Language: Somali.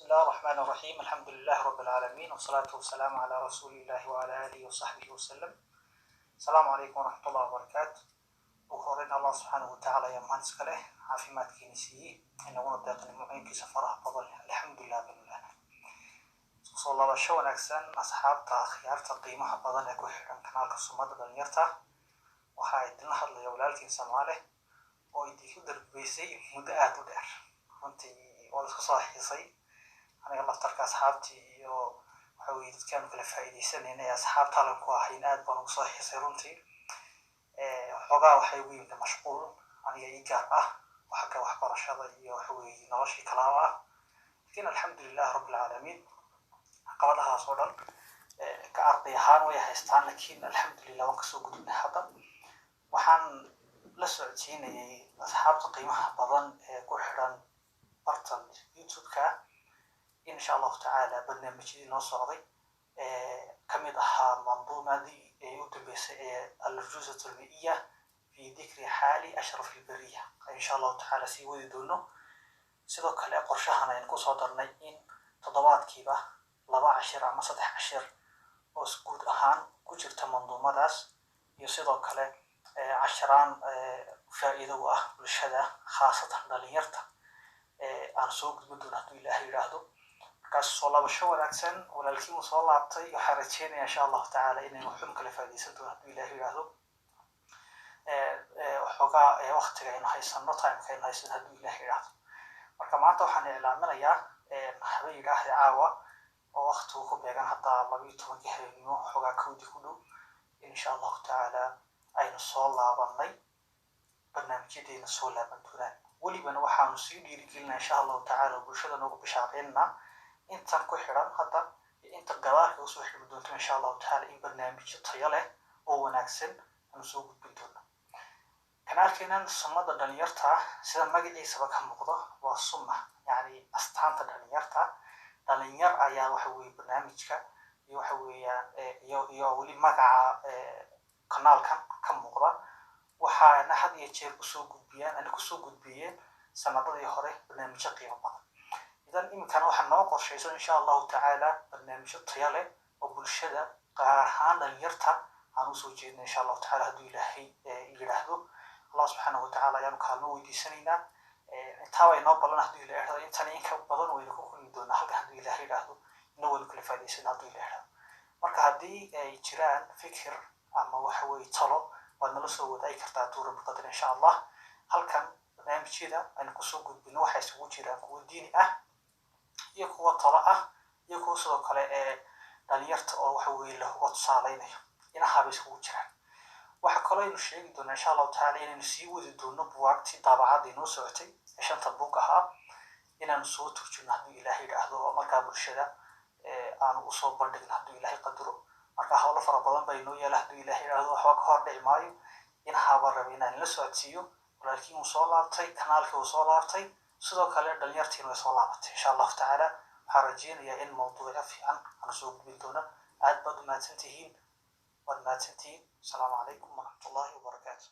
الله الرحمن الرحيم الحمد لله رب العالمين والصلاة والسلام على رسول الله وعلى آله وصحبه وسلم. السلام عليكم ورحمة الله وبركاته. وخورين الله سبحانه وتعالى يا مهندس كله عافيمات كينيسية إنه ونطيق المعين في سفره فضل الحمد لله بالله. صلى الله شو نكسن أصحاب تأخيار تقييمها فضل يكون حرم كنال كسمات دنيرته وحايد نهر ليولالك سماله ويدي يقدر بيسي مدات ودار runtii waa isku soo xiisay aniga laftarka asxaabtii iyo waxa weeye dadkaan kala faa'iideysanayna asxaabta la ku ahayn aad baan ugu soo xiisay runtii xogaa waxay ugu yimid mashquul aniga ii gaar ah waxa ka waxbarashada iyo waxa weeye noloshii kalaaba ah laakiin alxamdulilah rabbil caalamiin caqabadahaas oo dhan ka arday ahaan way haystaan laakiin alxamdulilah waan kasoo gudubnay hadda waxaan la socodsiinayay asxaabta qiimaha badan ee ku xiran bartan youtube-ka in sha allahu tacaala barnaamijyadii noo socday kamid ahaa manduumadii ee u dambeysay ee aljuuzat almiiya fi dikri xaali ashraf albariya in sha allahu tacaala sii wadi doono sidoo kale qorshahan ayaan kusoo darnay in toddobaadkiiba 2 cashir ama 3 cashir oo guud ahaan ku jirta manduumadaas iyo sidoo kale casharaan faa'iido u ah bulshada khaasatan dhalinyarta aan soo gudbin doono hadduu ilaahay yidhaahdo markaas soo laabasho wanaagsan walaalkiin uu soo laabtay waxaan rajeynayaa insha allahu tacaala inaynu xun kala faa'iideysan doono hadduu ilaahay yidhaahdo waxoogaa waqtiga aynu haysano timeka aynu haysano hadduu ilaahay yidhaahdo marka maanta waxaan iclaaminayaa haba yidhaahda caawa oo waqtigu ku beegan hadda 12 habeenimo waxoogaa kowdii ku dhow insha allahu tacaala aynu soo laabanay barnaamijyadeena soo laaban doonaan welibana waxaanu sii dhiirigelinaa insha allahu tacaala bulshada noogu bishaaqeynaa intan ku xiran hadda inta gadaarka usoo xirmi doonto insha allahu tacaala in barnaamijyo tayo leh oo wanaagsan aanu soo gudbin doono kanaalkeenan sunnada dhalinyarta sida magaciisaba ka muuqdo waa sunna yani astaanta dhalinyarta dhalinyar ayaa waxa weeye barnaamijka iyo waxa weeyaan iyo weli magaca kanaalkan ka muuqda waxaana had iyo jeer kusoo gudbiyeen sanadadii hore barnaamijyo qiimo badan idan iminkana waxaa noo qorshaysan insha allahu tacaala barnaamijyo tayo leh oo bulshada gaar ahaan dhalinyarta aan usoo jeedna insha allahu tacaala hadduu ilaahay yidhaahdo allah subxaanahu watacaala ayaanu kaalmo weydiisanaynaa intaa way noo ballan hadduu ilahay yidhahdo intana inka badan waynu ku kulmi doonaa halka hadduu ilaahay yidhaahdo ina waynu kala faa'iidaysana hadduu ilahay yidhahdo marka haddii ay jiraan fikir ama waxa weeye talo waad nala soo wadaagi kartaa duura baqadar insha allah halkan barnaamijyada aynu kusoo gudbino waxay isugu jiraan kuwa diini ah iyo kuwa talo ah iyo kuwa sidoo kale dhalinyarta oo waxa weeye lahuga tusaaleynayo inahaaba isugu jiraan waxa kaloo aynu sheegi doonaa insha allahu tacaala inaynu sii wadi doono buwaagtii daabacadda inoo socotay ee 5 buug ahaa inaanu soo turjino hadduu ilaahay yidhaahdo oo markaa bulshada aanu usoo bandhigno hadduu ilaahay qadaro marka hawlo fara badan baa inoo yaala hadduu ilaahay yidhaahdo waxba ka hor dhici maayo inahaaba raba inaan la socodsiiyo walaalkiin uu soo laabtay kanaalkii uu soo laabtay sidoo kale dhalinyartiin way soo laabatay insha allahu tacaala waxaan rajeynayaa in mawduucyo fiican aan soo gudbin doono aad baad u mahadsantihiin waad mahadsantihiin asalaamu calaykum waraxmatullaahi wabarakaatu